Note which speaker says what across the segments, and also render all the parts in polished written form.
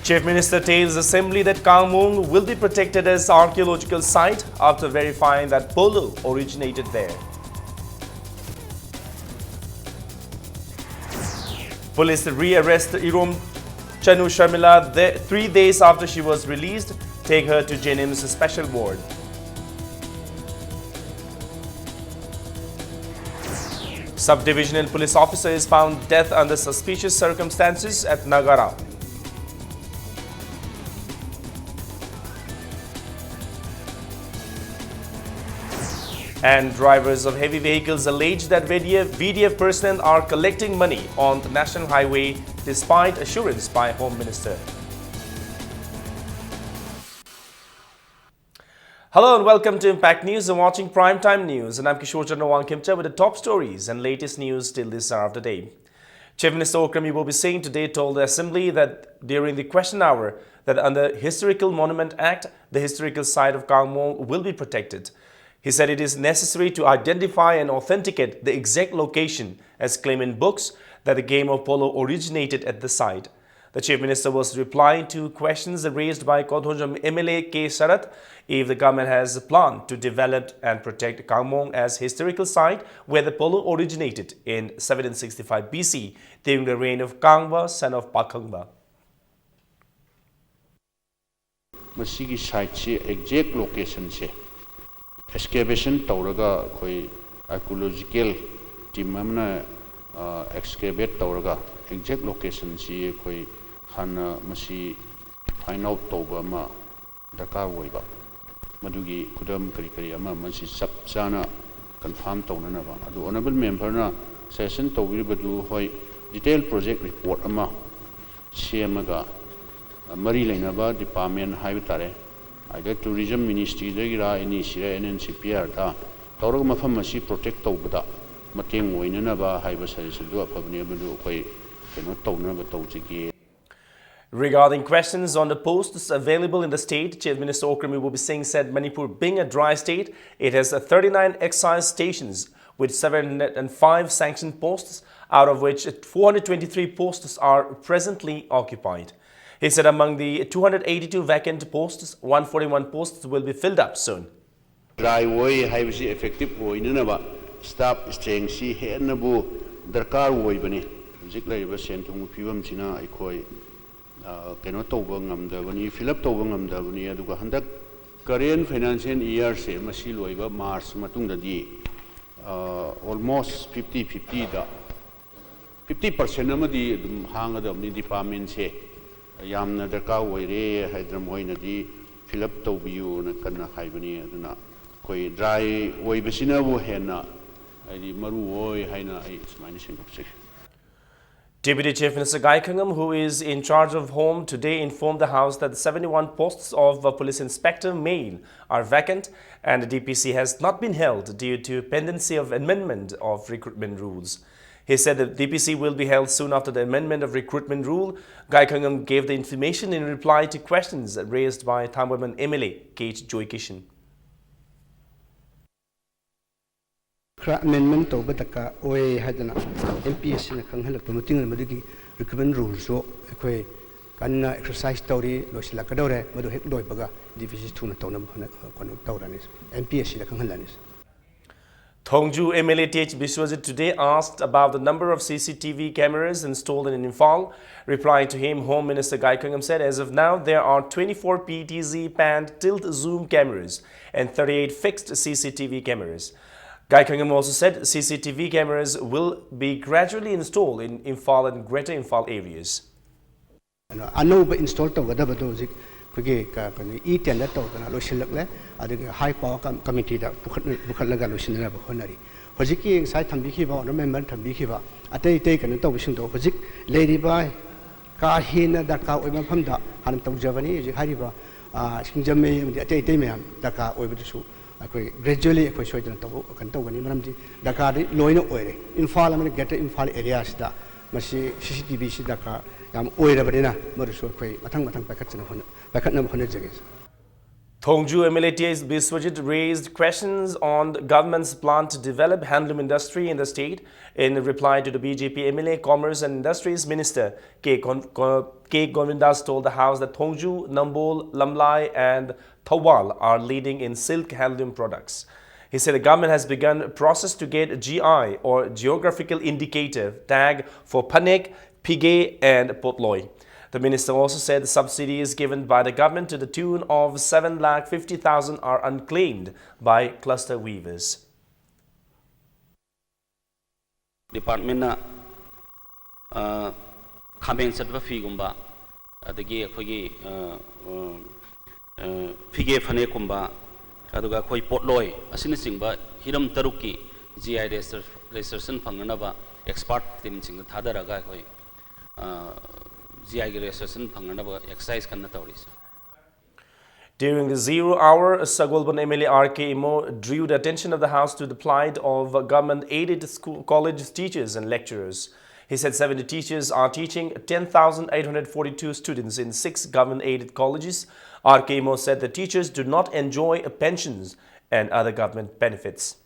Speaker 1: Chief Minister tells Assembly that Kangmung will be protected as archaeological site after verifying that polo originated there. Police re-arrest Irom Chanu Sharmila 3 days after she was released, take her to Jennings special ward. Sub-divisional police officer is found dead under suspicious circumstances at Nagara. And drivers of heavy vehicles allege that VDF personnel are collecting money on the national highway despite assurance by Home Minister. Hello and welcome to Impact News and watching Primetime News. And I'm Kishore Chandrawal Kimcha with the top stories and latest news till this hour of the day. Chief Minister Okram Ibobi Singh today told the Assembly that during the question hour that under Historical Monument Act, the historical site of Kangmung will be protected. He said it is necessary to identify and authenticate the exact location as claimed in books that the game of polo originated at the site. The Chief Minister was replying to questions raised by Kodhonjam MLA K. Sarath if the government has a plan to develop and protect Kangmung as historical site where the polo originated in 765 BC during the reign of Kangba, son of Pakhangba.
Speaker 2: Masigi site exact location excavation tawraga koi archaeological team amna excavate tawraga exact location si koi hana masi find out tawba ma daka woiba madugi kudam kari ama masi sab chana confirm tawnana ba adu honorable member na session tawri badu hoi detailed project report ama semaga mari lainaba department haibitare either tourism ministry dagira any sira NNCPR ta tawrag mafam masi protect tawbada mateng oinana ba haiba suggestion do apabne badu koi keno tawna ba tawjigi.
Speaker 1: Regarding questions on the posts available in the state, Chief Minister Okram Ibobi Singh said Manipur being a dry state, it has 39 excise stations with 705 sanctioned posts, out of which 423 posts are presently occupied. He said among the 282 vacant posts, 141 posts will be filled up soon.
Speaker 2: Dry way hybisi effective way naba staff strength si henabu darkar way bani zik laiba sentum pibam sina ikoi keno tawba ngamdabani fill up tawba ngamdabani aduga handak current financial year se masi loiba March matungda di almost 50 da 50% amadi hangadamni department se yamna darkar waire haidram hoinadi fill up tawbiyu na kana haibani aduna koi dry way basina wo hena ai maru oi haina ai smaini singapse.
Speaker 1: Deputy Chief Minister Gai Khangam, who is in charge of Home, today informed the House that the 71 posts of Police Inspector Male are vacant and the DPC has not been held due to pendency of amendment of recruitment rules. He said the DPC will be held soon after the amendment of recruitment rule. Gai Khangam gave the information in reply to questions raised by Thambaman MLA K. Joy Kishan.
Speaker 3: Amendment to Bataka Oe Hadana MPS in a Kanghal promoting the Madigi recruitment rules so a can exercise story, Losilakadore, Madu Hekdoibaga, Division Tuna Tonam Tauranis, MPS in the Kanghalanis.
Speaker 1: Thongju MLA TH Biswajit today asked about the number of CCTV cameras installed in Imphal. Replying to him, Home Minister Gai Khangam said as of now there are 24 PTZ panned tilt zoom cameras and 38 fixed CCTV cameras. Gai Khangam also said CCTV cameras will be gradually installed in Imphal and Greater Imphal areas.
Speaker 3: I know but installed to whatever those eat and let out and Losilak, the high power committee that Bukalaga Losinaba Honari. Hojiki side Tambikiva, remember Tambikiva. A day taken a television to Hozik, Lady by Kahina, Daka, Wemapanda, Hantam Javani, Hariba, Shinjame, the Atayam, Daka, over the shoe. Gradually, if we show them to Dakar, Loino Oire, in Fall, get in Fall areas that Masi CCTV Dakar, Oira Badina, Morisho, Matang Packets and Packet number 100 against.
Speaker 1: Thongju MLA T.S. Biswajit raised questions on the government's plan to develop handloom industry in the state. In reply to the BJP MLA, Commerce and Industries Minister K. Govindas told the House that Thongju, Nambol, Lamlai and Thawal are leading in silk handloom products. He said the government has begun a process to get a GI or Geographical Indicator tag for Panek, Pige and Potloi. The minister also said the subsidies given by the government to the tune of 7,50,000 are unclaimed by cluster weavers.
Speaker 4: Department na khameng satwa fi gumba adagi akhoi fige phane kumba aduga khoi potloi asina singba hiram taruki GI registration phanganaba expert team sing thadaraga khoi GI registration phanganaba exercise kanna tawri.
Speaker 1: During the 0 hour, Sagolban MLA R.K. Imo drew the attention of the House to the plight of government-aided college teachers and lecturers. He said 70 teachers are teaching 10,842 students in 6 government-aided colleges. R.K. Imo said the teachers do not enjoy pensions and other government benefits.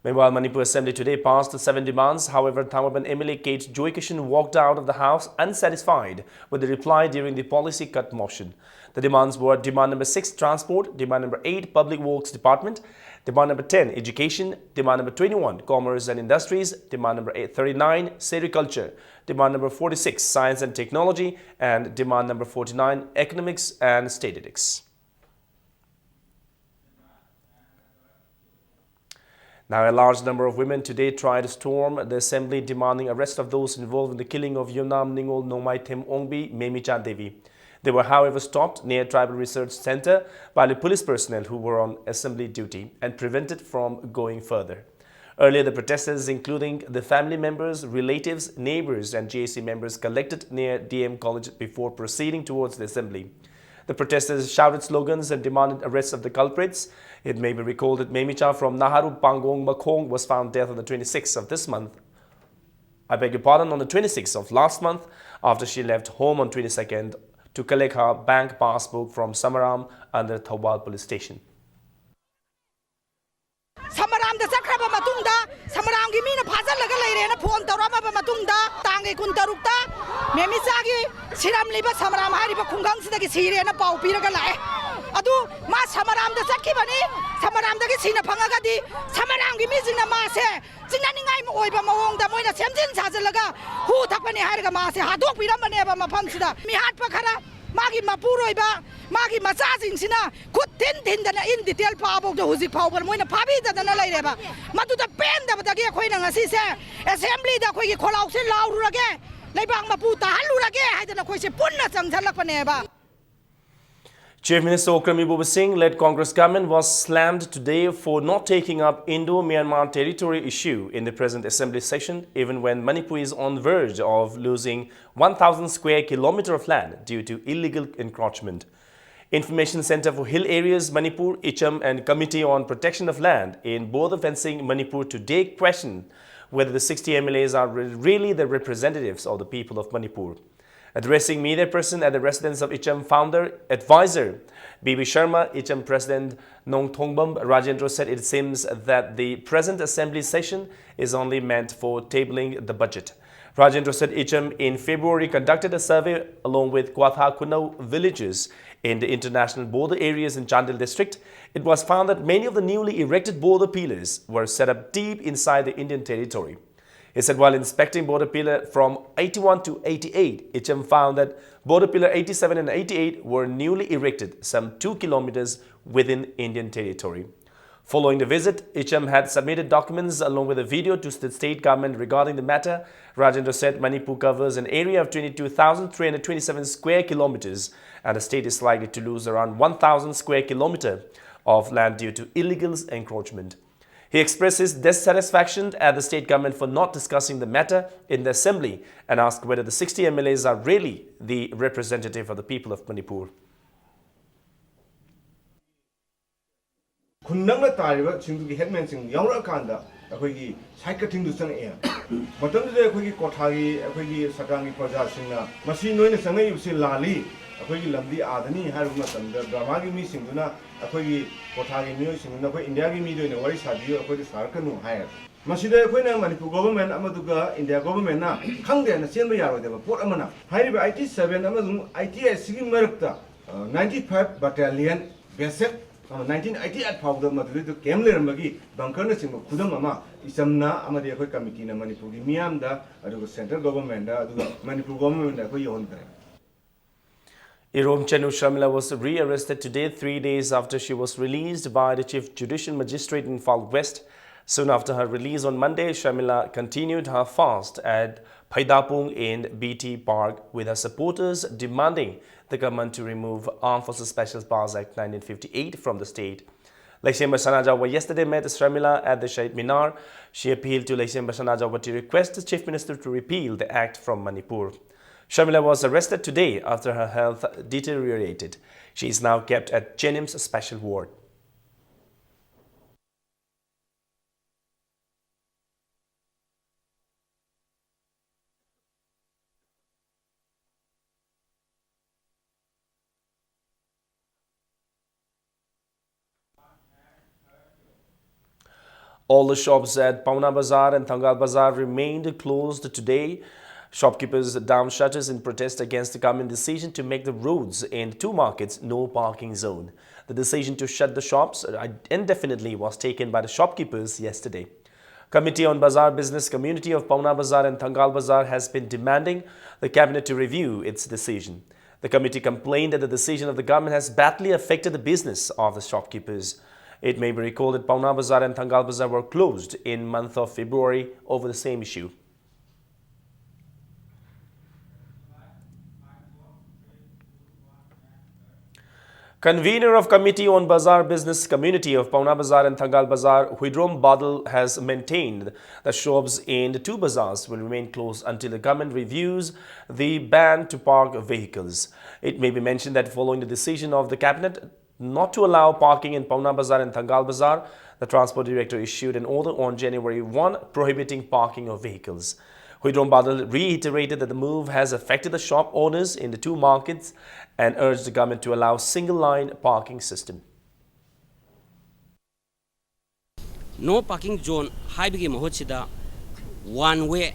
Speaker 1: Meanwhile, Manipur Assembly today passed 7 demands. However, Thangaban MLA Kate Joykishan walked out of the House unsatisfied with the reply during the policy cut motion. The demands were demand number 6, Transport; demand number 8, Public Works Department; demand number 10, Education; demand number 21, Commerce and Industries; demand number 39, Sericulture; demand number 46, Science and Technology; and demand number 49, Economics and Statistics. Now, a large number of women today tried to storm the assembly demanding arrest of those involved in the killing of Yonam Ningol Nomai Them Ongbi Memicha Devi. They were, however, stopped near Tribal Research Center by the police personnel who were on assembly duty and prevented from going further. Earlier, the protesters, including the family members, relatives, neighbors and GAC members, collected near DM College before proceeding towards the assembly. The protesters shouted slogans and demanded arrests of the culprits. It may be recalled that Memicha from Naharu Pangong Makhong was found dead on the 26th of this month. On the 26th of last month, after she left home on 22nd to collect her bank passbook from Samaram under Thawal police station.
Speaker 5: Samaram da sakraba matungda Samaram gi mina phajal laga leire na phone tawrama ba matungda tangai kuntarukta Memicha gi siram liba Samaram hari ba khungang sida gi sire na pau piraga lae adu ma Samaram da sakhi bani Samaram da gi sina phangaga di Samaram gi mi jingna ma se jingna ningai mo oiba mawong da moina semjin sajalaga hu thakpani haraga ma se hadok piramane ba mafam sida mi hat pa khara magi mapuroiba magi macha jingsina khut tin dana in detail pabok do huzik pawbar moina phabi dana laireba madu da pen da badagi khoina ngasi se assembly da khoi gi kholau se laururage leibang mapu ta halurage haidana khoi se punna changthalakpaneba.
Speaker 1: Chief Minister Okram Iboba Singh led Congress government was slammed today for not taking up Indo-Myanmar territory issue in the present assembly session, even when Manipur is on the verge of losing 1,000 square kilometer of land due to illegal encroachment. Information Center for Hill Areas Manipur, ICHAM and Committee on Protection of Land in Border Fencing Manipur today questioned whether the 60 MLAs are really the representatives of the people of Manipur. Addressing media person at the residence of ICHAM founder advisor B.B. Sharma, ICHAM President Nong Thongbam Rajendra said it seems that the present assembly session is only meant for tabling the budget. Rajendra said ICHAM in February conducted a survey along with Kwatha Kunau villages in the international border areas in Chandil district. It was found that many of the newly erected border pillars were set up deep inside the Indian territory. He said while inspecting border pillar from 81 to 88, ICHAM found that border pillar 87 and 88 were newly erected some 2 kilometers within Indian territory. Following the visit, ICHAM had submitted documents along with a video to the state government regarding the matter. Rajendra said Manipur covers an area of 22,327 square kilometers and the state is likely to lose around 1,000 square kilometer of land due to illegal encroachment. He expressed his dissatisfaction at the state government for not discussing the matter in the assembly and asked whether the 60 MLAs are really the representative of the people of Manipur.
Speaker 6: Kundangna tariba chingdugi headman sing yaura kanda ꯑꯩꯈꯣꯏꯒꯤ side ꯀꯠꯇꯤꯡꯗꯨ ꯆꯪꯉꯛꯑꯦ ꯃꯇꯝꯗꯨꯗ ꯑꯩꯈꯣꯏꯒꯤ ꯀꯣꯊꯥꯒꯤ ꯑꯩꯈꯣꯏꯒꯤ ꯁꯔꯀꯥꯔꯒꯤ ꯄ꯭ꯔꯖꯥꯁꯤꯡꯅ ꯃꯁꯤ ꯅꯣꯏꯅ ꯆꯪꯉꯛꯏꯕꯁꯤ ꯂꯥꯜꯂꯤ ꯑꯩꯈꯣꯏꯒꯤ ꯂꯝꯗꯤ ꯑꯥꯗꯅꯤ ꯍꯥꯏꯕ ꯃꯇꯝꯗ ꯕꯔꯃꯥꯒꯤ ꯃꯤꯁꯤꯡꯗꯨꯅ ꯑꯩꯈꯣꯏꯒꯤ ꯀꯣꯊꯥꯒꯤ ꯃꯤꯑꯣꯏꯁꯤꯡꯗꯨꯅ ꯑꯩꯈꯣꯏ ꯏꯟꯗꯤꯌꯥꯒꯤ ꯃꯤꯗ ꯑꯣꯏꯅ ꯋꯥꯔꯤ ꯁꯥꯕꯤꯌꯨ ꯑꯩꯈꯣꯏꯗ ꯁꯥꯔꯛꯀꯅꯨ ꯍꯥꯏꯔ ꯃꯁꯤꯗ ꯑꯩꯈꯣꯏꯅ ꯃꯅꯤꯄꯨꯔ ꯒꯣꯚꯔꯟꯃꯦꯟꯠ ꯑꯃꯗꯨꯒ ꯏꯟꯗꯤꯌꯥ ꯒꯣꯚꯔꯟꯃꯦꯟꯠꯅ ꯈꯪꯗꯦꯅ ꯆꯦꯟꯕ ꯌꯥꯔꯣꯏꯗꯕ ꯄꯣꯠ ꯑꯃꯅ ꯍꯥꯏꯔꯤꯕ 87 ꯑꯃꯁꯨꯡ 88 ꯁꯤꯒꯤ ꯃꯔꯛꯇ 95 battalion basic 1988 ꯐꯥꯎꯗ ꯃꯗꯨꯗ ꯀꯦꯝ ꯂꯩꯔꯝꯕꯒꯤ ꯕꯪꯀꯔꯅꯆꯤꯡꯕ ꯈꯨꯗꯝ ꯑꯃ ꯏꯆꯝꯅ ꯑꯃꯗꯤ ꯑꯩꯈꯣꯏ ꯀꯃꯤꯇꯤꯅ ꯃꯅꯤꯄꯨꯔꯒꯤ ꯃꯤꯌꯥꯝꯗ ꯑꯗꯨꯒ ꯁꯦꯟꯇ꯭ꯔꯦꯜ ꯒꯣꯚꯔꯟꯃꯦꯟꯠꯗ ꯑꯗꯨꯒ ꯃꯅꯤꯄꯨꯔ ꯒꯣꯚꯔꯟꯃꯦꯟꯠꯗ ꯑꯩꯈꯣꯏ ꯌꯧꯍꯟꯈ꯭ꯔꯦ
Speaker 1: Irom Chenu Sharmila was rearrested today 3 days after she was released by the Chief Judicial Magistrate in Fal West. Soon after her release on Monday, Sharmila continued her fast at Phaidapung in BT Park with her supporters demanding the government to remove Armed Forces Special Powers Act 1958 from the state. Laishem Basanajawa yesterday met Sharmila at the Shahid Minar. She appealed to Laishem Basanajawa to request the Chief Minister to repeal the act from Manipur. Sharmila was arrested today after her health deteriorated. She is now kept at Chenim's special ward. All the shops at Pauna Bazar and Thangal Bazar remained closed today. Shopkeepers down shutters in protest against the government decision to make the roads in two markets no parking zone. The decision to shut the shops indefinitely was taken by the shopkeepers yesterday. Committee on Bazaar Business Community of Pauna Bazar and Thangal Bazar has been demanding the cabinet to review its decision. The committee complained that the decision of the government has badly affected the business of the shopkeepers. It may be recalled that Pauna Bazar and Thangal Bazar were closed in month of February over the same issue. Convener of Committee on Bazaar Business Community of Pauna Bazar and Thangal Bazar, Huidrom Badal, has maintained that shops in the two bazaars will remain closed until the government reviews the ban to park vehicles. It may be mentioned that following the decision of the cabinet not to allow parking in Pauna Bazar and Thangal Bazar, the Transport Director issued an order on January 1 prohibiting parking of vehicles. Huidrom Badal reiterated that the move has affected the shop owners in the two markets and urged the government to allow single-line parking system.
Speaker 7: No parking zone haibigi mahotsida one way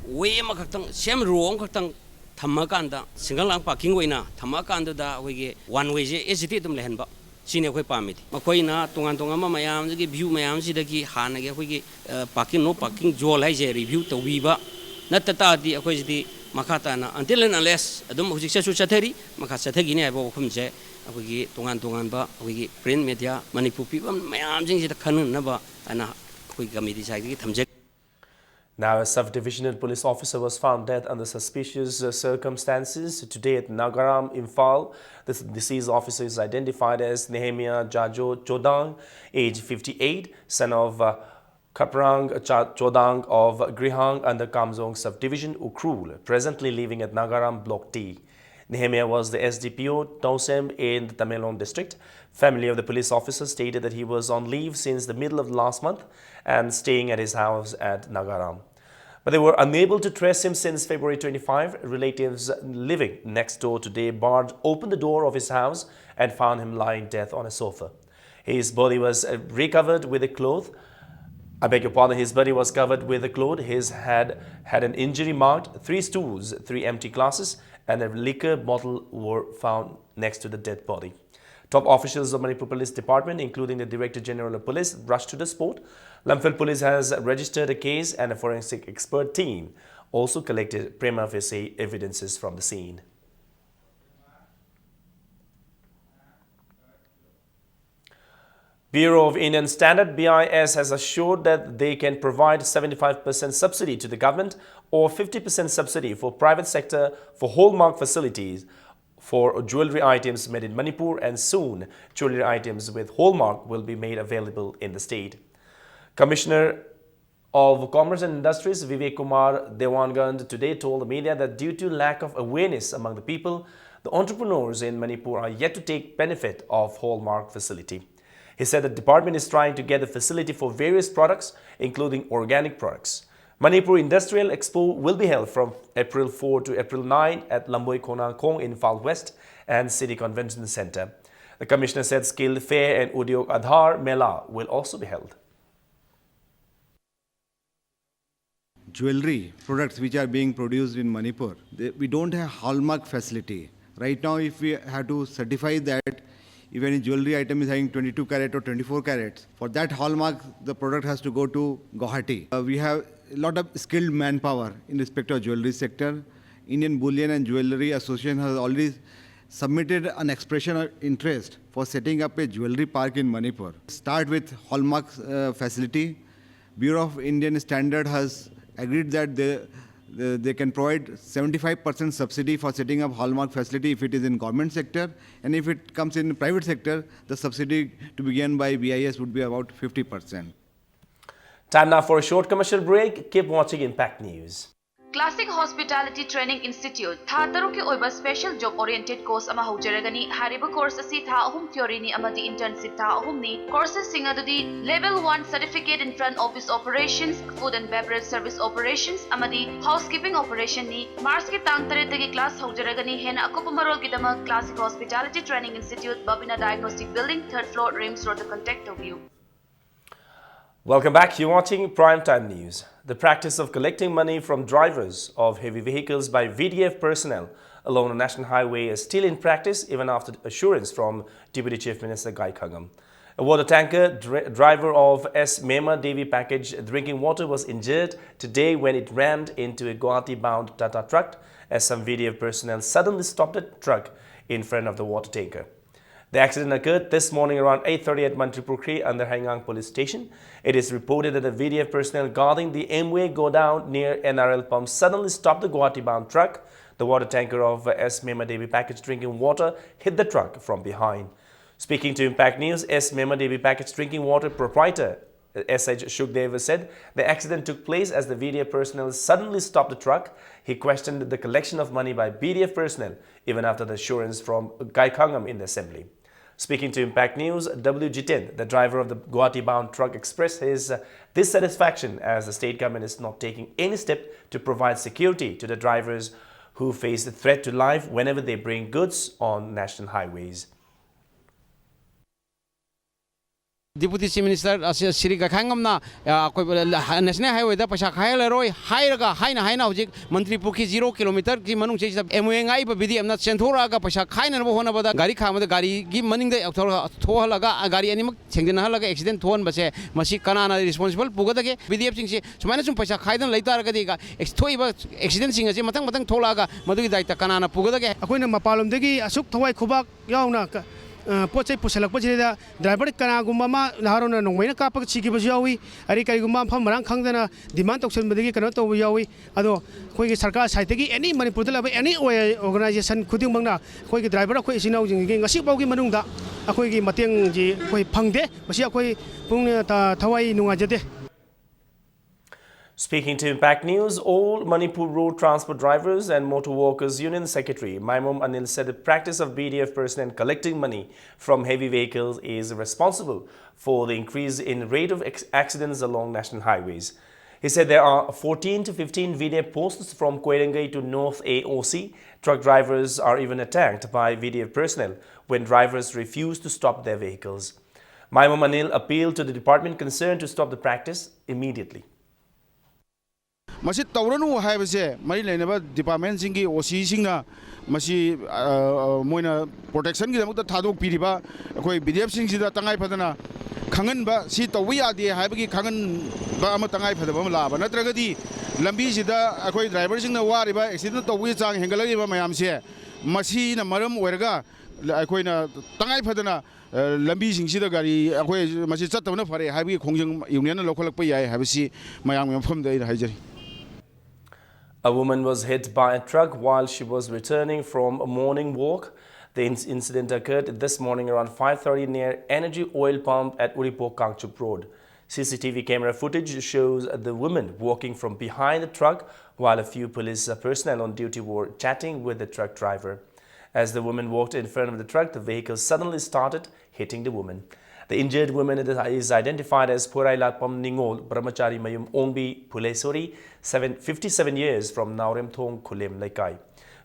Speaker 7: makatang same row katang thamakanda single line parking oina thamakanda da hoige one way je esiti dum lehenba sine khoi pamiti makoina tungan ma mayam gi view mayam sidagi hanage hoige parking no parking zone hai je review to wiba natata di akoi di makata na until and unless adum hojik sa chathari makha chathagi ne abo khumje akogi tungan ba akogi print media manipur people mayam jing sida khanun na ba ana koi committee side gi thamje.
Speaker 1: Now, a sub-divisional police officer was found dead under suspicious circumstances today at Nagaram, Imphal. The deceased officer is identified as Nehemiah Jajo Chodang, age 58, son of Kaprang Chodang of Grihang under Kamzong Subdivision, Ukrul, presently living at Nagaram Block T. Nehemiah was the SDPO Tausem in the Tamenglong district. Family of the police officer stated that he was on leave since the middle of last month and staying at his house at Nagaram. But they were unable to trace him since February 25. Relatives living next door today barred open the door of his house and found him lying dead on a sofa. His body was recovered with a cloth. His body was covered with a cloth. His head had an injury marked. 3 stools, 3 empty glasses and a liquor bottle were found next to the dead body. Top officials of Manipur Police Department, including the Director General of Police, rushed to the spot. Lamphel Police has registered a case and a forensic expert team also collected prima facie evidences from the scene. Bureau of Indian Standard BIS has assured that they can provide 75% subsidy to the government or 50% subsidy for private sector for hallmark facilities for jewelry items made in Manipur, and soon jewelry items with hallmark will be made available in the state. Commissioner of Commerce and Industries Vivek Kumar Dewangand today told the media that due to lack of awareness among the people, the entrepreneurs in Manipur are yet to take benefit of hallmark facility. He said the department is trying to get the facility for various products, including organic products. Manipur Industrial Expo will be held from April 4 to April 9 at Lamboi Khonang Khong in Phal West and City Convention Center. The commissioner said Skill Fair and Udyog Adhar Mela will also be held.
Speaker 8: Jewelry products which are being produced in Manipur, we don't have hallmark facility. Right now, if we have to certify that if any jewelry item is having 22 carat or 24 carats, for that hallmark, the product has to go to Guwahati. We have a lot of skilled manpower in respect to jewelry sector. Indian Bullion and Jewelry Association has already submitted an expression of interest for setting up a jewelry park in Manipur. Start with hallmark facility. Bureau of Indian Standard has agreed that they can provide 75% subsidy for setting up hallmark facility if it is in government sector, and if it comes in private sector, the subsidy to be given by BIS would be about 50%.
Speaker 1: Time now for a short commercial break. Keep watching Impact News.
Speaker 9: Classic Hospitality Training Institute tha taruki oiba special job oriented course ama haujaragani hariba course asi tha ahum theory ni amadi internship tha ahum ni courses singa dudi level 1 certificate in front office operations, food and beverage service operations amadi housekeeping operation ni Mars ki tang tare tagi class haujaragani hena akupa marol ki dama Classic Hospitality Training Institute Babina Diagnostic Building 3rd floor Rims Road. The contact of you.
Speaker 1: Welcome back. You're watching Primetime News. The practice of collecting money from drivers of heavy vehicles by VDF personnel along the national highway is still in practice even after assurance from Deputy Chief Minister Gai Khangam. A water tanker driver of S. Mema Devi package drinking water was injured today when it rammed into a Guwahati-bound Tata truck as some VDF personnel suddenly stopped the truck in front of the water tanker. The accident occurred this morning around 8:30 at Mantripurkri under Hangang police station. It is reported that the VDF personnel guarding the M-way go down near NRL pump suddenly stopped the Guwahati-bound truck. The water tanker of S. Mema Devi package drinking water hit the truck from behind. Speaking to Impact News, S. Mema Devi package drinking water proprietor S.H. Shukdev said the accident took place as the VDF personnel suddenly stopped the truck. He questioned the collection of money by BDF personnel even after the assurance from Gai Khangam in the assembly. Speaking to Impact News, W. Jiten, the driver of the Guwahati-bound truck, expressed his dissatisfaction as the state government is not taking any step to provide security to the drivers who face the threat to life whenever they bring goods on national highways.
Speaker 10: Deputy Chief Minister Sri Gai Khangam na national highway da paisa khailaroi hairaga haina hojik Mantripurkri 0 km ki manung che MOA ngai ba BDM na senthora ga paisa khaina bo hona bada gari khama da gari gi maning da thohalaga gari ani mak chengdena halaga accident thon base masi kanana responsible pugadage BDF sing se sumaina sum paisa khaidan leitar ga diga thoi ba accident sing ase matang tholaga madugi daita kanana pugadage
Speaker 11: akoina mapalom dagi asuk thawai khubak yauna पोचे पुसलक पछिदा driver कनागुम्बा मा नारोना नोंमैना कापक छिकिबसु यावी अरि करिगुम्बा फम Marang खंगदना demand तोक्सनबदगी कनो तोब यावी अदो खोइगे सरकार साइडगी एनी मणिपुरदा लब एनी ऑर्गेनाइजेशन खुदिंगमंगना खोइगे ड्राइवर खोइ सिनाउ जिंगी ngasi बाउगी मनुंगदा अखोइगी मतेंग जी खोइ फंगदे मसी अखोइ पुंग थवाई नुंगाजदे.
Speaker 1: Speaking to Impact News, all Manipur Road Transport Drivers and Motor Workers Union Secretary Maimom Anil said the practice of BDF personnel collecting money from heavy vehicles is responsible for the increase in rate of accidents along national highways. He said there are 14 to 15 VDF posts from Koirangai to North AOC. Truck drivers are even attacked by VDF personnel when drivers refuse to stop their vehicles. Maimom Anil appealed to the department concerned to stop the practice immediately.
Speaker 12: मसी तौरनु हाइबसे मरी लेनेबा department सिंगी ओसी सिंगना मसी Moina protection की दमक थादोक पिरिबा अखोय BDF सिंगसिदा तंगाई Fadna खंगनबा सी तौबा यादे हाइबगी खंगनबा अमा तंगाई फदबा लाबा नत्रगदी लंबी सिदा अखोय driver सिंगना वारिबा accident तौबी चांग हेंगलगिबा मयामसे मसीना मरम ओरगा अखोयना तंगाई फदना लंबी सिंगसिदा गाड़ी अखोय मसी चतबना फरे हाइबगी खोंजंग यूनियन लोखलकपा याय हाइबसी मयाम मफमदे हाइजरी.
Speaker 1: A woman was hit by a truck while she was returning from a morning walk. The incident occurred this morning around 5:30 near Energy Oil Pump at Uripok Kangchup Road. CCTV camera footage shows the woman walking from behind the truck while a few police personnel on duty were chatting with the truck driver. As the woman walked in front of the truck, the vehicle suddenly started hitting the woman. The injured woman is identified as Purai Latpam Ningol Brahmachari Mayum Ongbi Phulesuri, 57 years from Naurem Thong Khulem Laikai.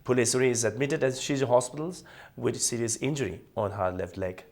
Speaker 1: Phulesuri is admitted at Shiji hospitals with serious injury on her left leg.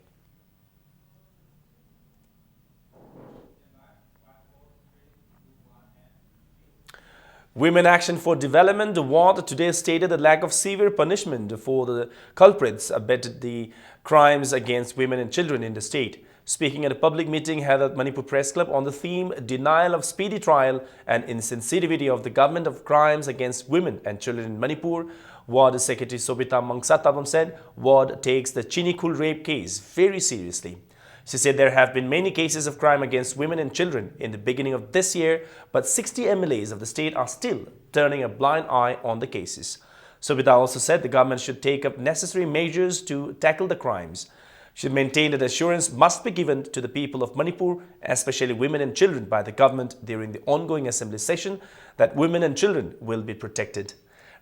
Speaker 1: Women Action for Development Award today stated the lack of severe punishment for the culprits abetted the crimes against women and children in the state. Speaking at a public meeting held at Manipur Press Club on the theme Denial of Speedy Trial and Insensitivity of the Government of Crimes Against Women and Children in Manipur, Ward Secretary Sobita Mangsatabam said Ward takes the Chinikul rape case very seriously. She said there have been many cases of crime against women and children in the beginning of this year, but 60 MLAs of the state are still turning a blind eye on the cases. Sobita also said the government should take up necessary measures to tackle the crimes. She maintained that assurance must be given to the people of Manipur, especially women and children, by the government during the ongoing assembly session that women and children will be protected.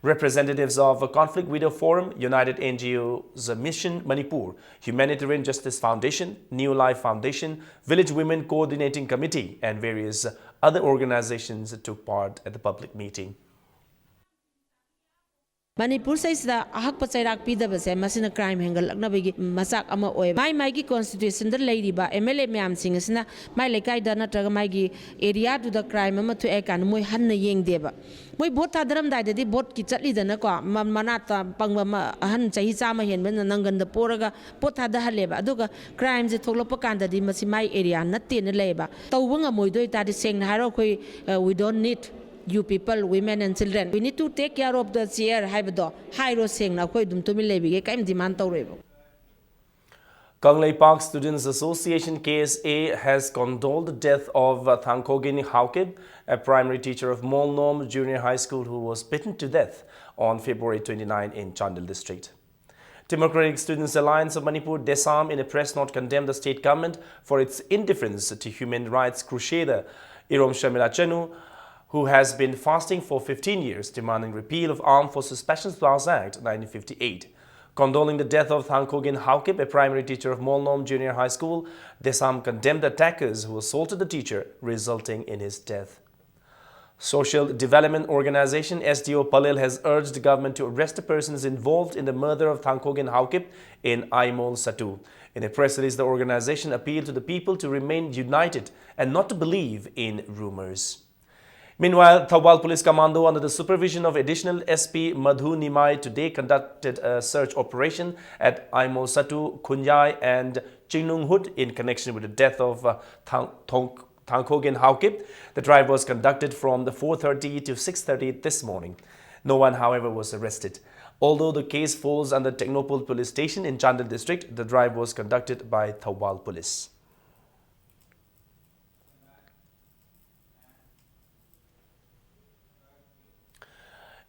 Speaker 1: Representatives of a Conflict Widow Forum, United NGOs Mission Manipur, Humanitarian Justice Foundation, New Life Foundation, Village Women Coordinating Committee and various other organizations took part at the public meeting.
Speaker 13: Manipur says that ahak pachairak pidabase masina crime hengal laknabagi masak ama oy mai gi constitution da leiriba MLA myam sing asina mai lekai da natraga mai gi area to the crime ama thu ekan moi hanna yengdeba moi bot thadaram dai di bot ki chatli dana ko manata pangma ahan chahi chama henben nangan da poraga pot thada haleba aduga crime je thoklopa kanda di masi mai area natte na leba tawbanga moidoi ta di seng haro khoi we don't need you people, women and children. We need to take care of the chair.
Speaker 1: Kanglei Park Students Association KSA has condoled the death of Thankogin Haukib, a primary teacher of Molnom Junior High School who was beaten to death on February 29 in Chandel district. Democratic Students Alliance of Manipur, DESAM, in a press note condemned the state government for its indifference to human rights crusader Irom Shamila Chenu, who has been fasting for 15 years, demanding repeal of Armed Forces Special Powers Act 1958. Condoling the death of Thankogin Haukib, a primary teacher of Molnom Junior High School, DESAM condemned the attackers who assaulted the teacher, resulting in his death. Social Development Organization SDO Palil has urged the government to arrest the persons involved in the murder of Thankogin Haukib in Aimol Satu. In a press release, the organization appealed to the people to remain united and not to believe in rumors. Meanwhile, Thawal Police Commando, under the supervision of additional SP Madhu Nimai, today conducted a search operation at Aimol Satu, Kunyai and Chingnung Hut in connection with the death of Thankogin Haukib. The drive was conducted from the 4:30 to 6:30 this morning. No one, however, was arrested. Although the case falls under Technopol Police Station in Chandel district, the drive was conducted by Thawal Police.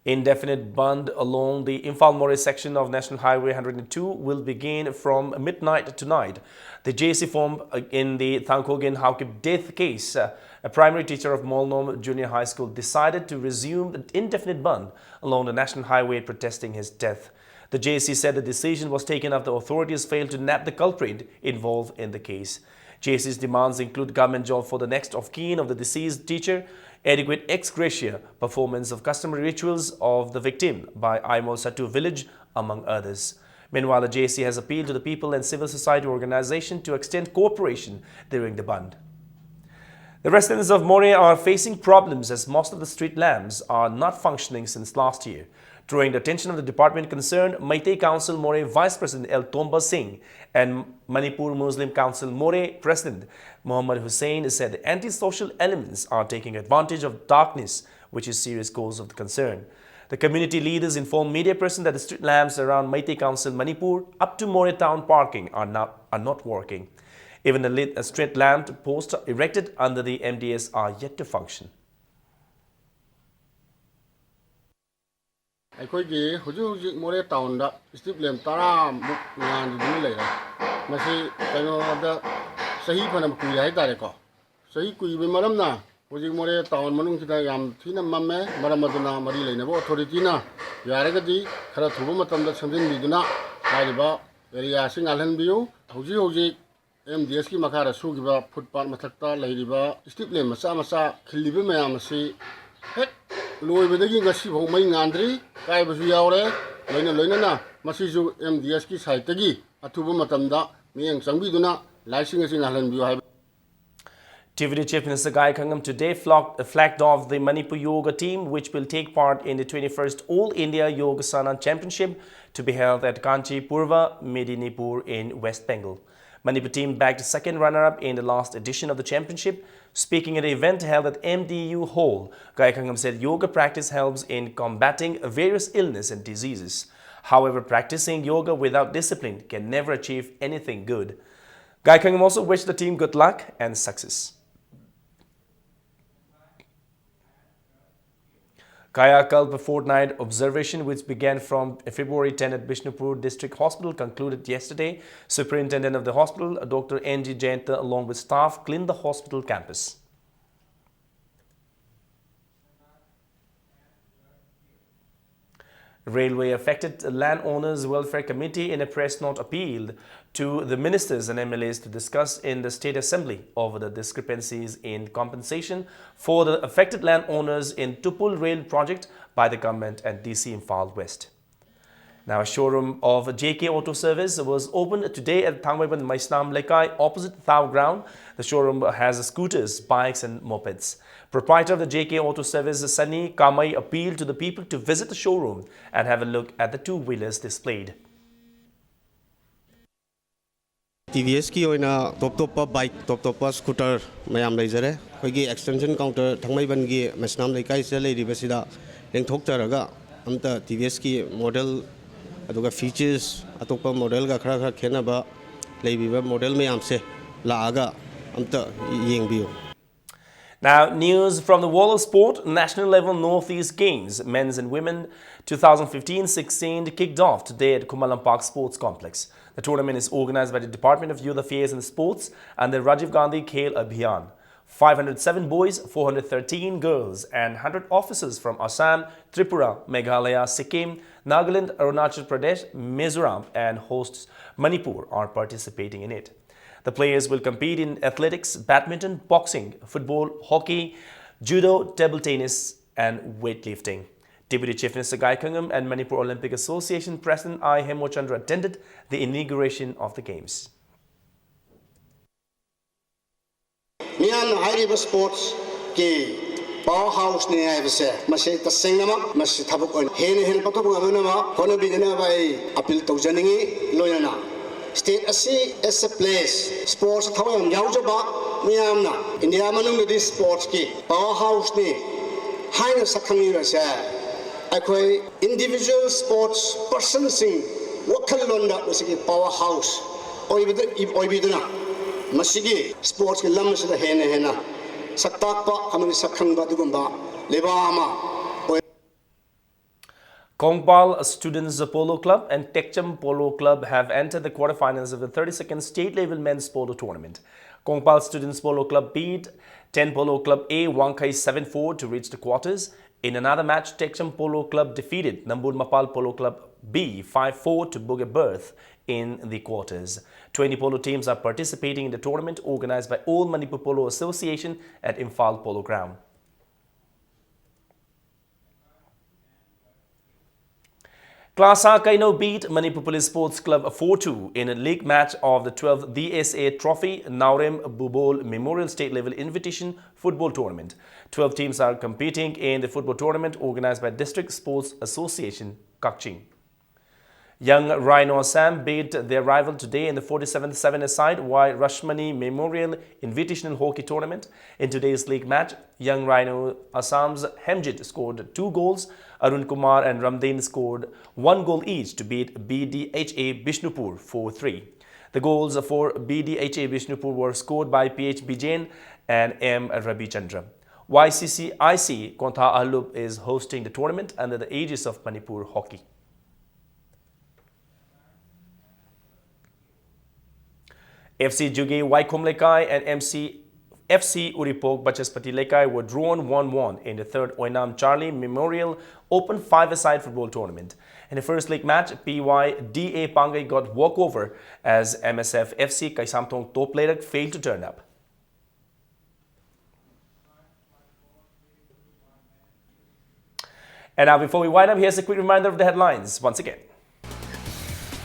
Speaker 1: Indefinite band along the Imphal-More section of National Highway 102 will begin from midnight tonight. The JC formed in the Thankogin Haukib death case. A primary teacher of Molnom Junior High School decided to resume the indefinite band along the National Highway protesting his death. The JC said the decision was taken after authorities failed to nab the culprit involved in the case. JC's demands include government job for the next of kin of the deceased teacher, adequate ex gratia, performance of customary rituals of the victim by Aimol Satu village, among others. Meanwhile, the JC has appealed to the people and civil society organization to extend cooperation during the band. The residents of More are facing problems as most of the street lamps are not functioning since last year. Drawing the attention of the department concerned, Meitei Council More Vice President El Tomba Singh and Manipur Muslim Council More President Muhammad Hussain said the antisocial elements are taking advantage of darkness, which is serious cause of the concern. The community leaders informed media person that the street lamps around Meitei Council Manipur up to More town parking are not working. Even the lit street lamp posts erected under the MDS are yet to function.
Speaker 14: ꯑꯩꯈꯣꯏꯒꯤ ꯍꯧꯖꯤꯛ ꯃꯣꯔꯦ ꯇꯥꯎꯟꯗ street lamp 10 ꯉꯥꯟꯗꯨꯅ ꯂꯩꯔꯦ ꯃꯁꯤ ꯀꯩꯅꯣꯗ ꯆꯍꯤ ꯐꯅ ꯀꯨꯏꯔꯦ ꯍꯥꯏꯇꯥꯔꯦꯀꯣ ꯆꯍꯤ ꯀꯨꯏꯕ ꯃꯔꯝꯅ ꯍꯧꯖꯤꯛ ꯃꯣꯔꯦ ꯇꯥꯎꯟ ꯃꯅꯨꯡꯁꯤꯗ ꯌꯥꯝ ꯊꯤꯅ ꯃꯝꯃꯦ ꯃꯔꯝ ꯑꯗꯨꯅ ꯃꯔꯤ ꯂꯩꯅꯕ ꯑꯣꯊꯣꯔꯤꯇꯤꯅ ꯌꯥꯔꯒꯗꯤ ꯈꯔ ꯊꯨꯕ ꯃꯇꯝꯗ ꯁꯦꯝꯖꯤꯟꯕꯤꯗꯨꯅ ꯍꯥꯏꯔꯤꯕ ꯑꯦꯔꯤꯌꯥꯁꯤ ꯉꯥꯜꯍꯟꯕꯤꯌꯨ ꯍꯧꯖꯤꯛ MDS की मखारा सूगिबा फुटपाथ मथक्ता लैरिबा स्टिप लेम मचा मचा खिलिबा मयाम असी हेक लोइबदगी ngasi भौ मै nganद्री कायबसु यावरे लोइना मसिजु MDS की साइटगी अथुबा मतमदा मियंग चंगबिदुना लाइसिंग असि नहलनबियो हाय
Speaker 1: Deputy Chief Minister Gai Khangam today flagged off the Manipur Yoga team, which will take part in the 21st All India Yogasana Championship to be held at Kanchi Purva, Medinipur in West Bengal. Manipur team bagged second runner-up in the last edition of the championship. Speaking at the event held at MDU Hall, Gai Khangam said yoga practice helps in combating various illness and diseases. However, practicing yoga without discipline can never achieve anything good. Gai Khangam also wished the team good luck and success. Kaya Kalpa fortnight observation, which began from February 10 at Bishnupur District Hospital, concluded yesterday. Superintendent of the hospital, Dr. N.G. Jayanta, along with staff, cleaned the hospital campus. Railway Affected Landowners Welfare Committee in a press note appealed to the ministers and MLAs to discuss in the State Assembly over the discrepancies in compensation for the affected landowners in Tupul Rail project by the government and DC Imphal West. Now, a showroom of JK Auto Service was opened today at Thangwaiban Maisnam Lekai opposite Thao Ground. The showroom has scooters, bikes and mopeds. Proprietor of the JK Auto Service, Sunny Kamai, appealed to the people to visit the showroom and have a look at the two-wheelers displayed.
Speaker 15: TVS की ओइना top bike top scooter मयाम लेजरे खोगी extension counter थंगमैबन की मसनाम लेकाई से लेरिबसिदा लेंथोकचरगा अमता TVS की मॉडल अदुगा फीचर्स अतोपा मॉडल का खरा खेनबा लेबिबा मॉडल मयाम से लागा अमता येंगबियो.
Speaker 1: Now, news from the world of sport. National level Northeast Games, men's and women 2015-16 kicked off today at Kumalam Park Sports Complex. The tournament is organized by the Department of Youth Affairs and Sports and the Rajiv Gandhi Khel Abhiyan. 507 boys, 413 girls and 100 officers from Assam, Tripura, Meghalaya, Sikkim, Nagaland, Arunachal Pradesh, Mizoram and hosts Manipur are participating in it. The players will compete in athletics, badminton, boxing, football, hockey, judo, table tennis and weightlifting. Deputy Chief Minister Gai Khangam and Manipur Olympic Association President I. Hemochandra attended the inauguration of the Games.
Speaker 16: Mian Hairiba Sports ki powerhouse ni ai bese masi tasengama masi thabuk on hen patok ngamana kono bigana bai appeal tawjaningi loyana state asi as a place sports thawam yaujaba miamna India manung di sports ki powerhouse ni haina sakhangi rasa akoi individual sports person sing wakalonda masi powerhouse oibidana masigi sports ke lam se hena saktakpa amani sakhangba dugumba lebama.
Speaker 1: Kongpal Students Polo Club and Tekcham Polo Club have entered the quarterfinals of the 32nd State Level Men's Polo Tournament. Kongpal Students Polo Club beat 10 Polo Club A Wangkai 7-4 to reach the quarters. In another match, Tekcham Polo Club defeated Nambur Mapal Polo Club B 5-4 to book a berth in the quarters. 20 polo teams are participating in the tournament organized by All Manipur Polo Association at Imphal Polo Ground. Class A Kaino beat Manipur Police Sports Club 4-2 in a league match of the 12th DSA Trophy Naurem Bubol Memorial State Level Invitation Football Tournament. 12 teams are competing in the football tournament organized by District Sports Association, Kakching. Young Rhino Assam beat their rival today in the 47th 7-a-side Y Rashmani Memorial Invitational Hockey Tournament. In today's league match, Young Rhino Assam's Hemjit scored 2 goals. Arun Kumar and Ramdin scored 1 goal each to beat BDHA Bishnupur 4-3. The goals for BDHA Bishnupur were scored by PH Bijain and M. Rabi Chandra. YCCIC Kontha Ahlub is hosting the tournament under the aegis of Manipur Hockey. FC Juge Waikhom Lekai and MC FC Uripok Bachaspati Lekai were drawn 1-1 in the third Oinam Charlie Memorial Open 5-a-side football tournament. In the first league match, PYDA Pangai got walkover as MSF FC Kaisamthong top player failed to turn up. And now, before we wind up, here's a quick reminder of the headlines once again.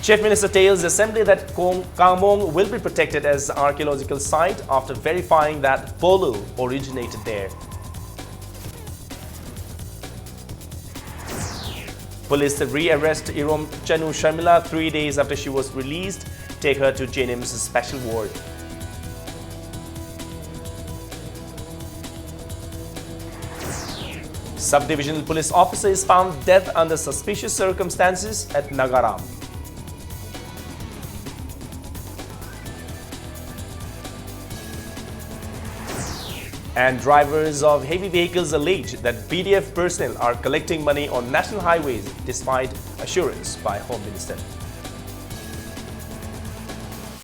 Speaker 1: Chief Minister tells the Assembly that Kangmong will be protected as an archaeological site after verifying that polo originated there. Police re-arrest Irom Chanu Sharmila 3 days after she was released. Take her to JNIM's special ward. Sub-divisional police officer is found dead under suspicious circumstances at Nagaram. And drivers of heavy vehicles allege that BDF personnel are collecting money on national highways despite assurance by Home Minister.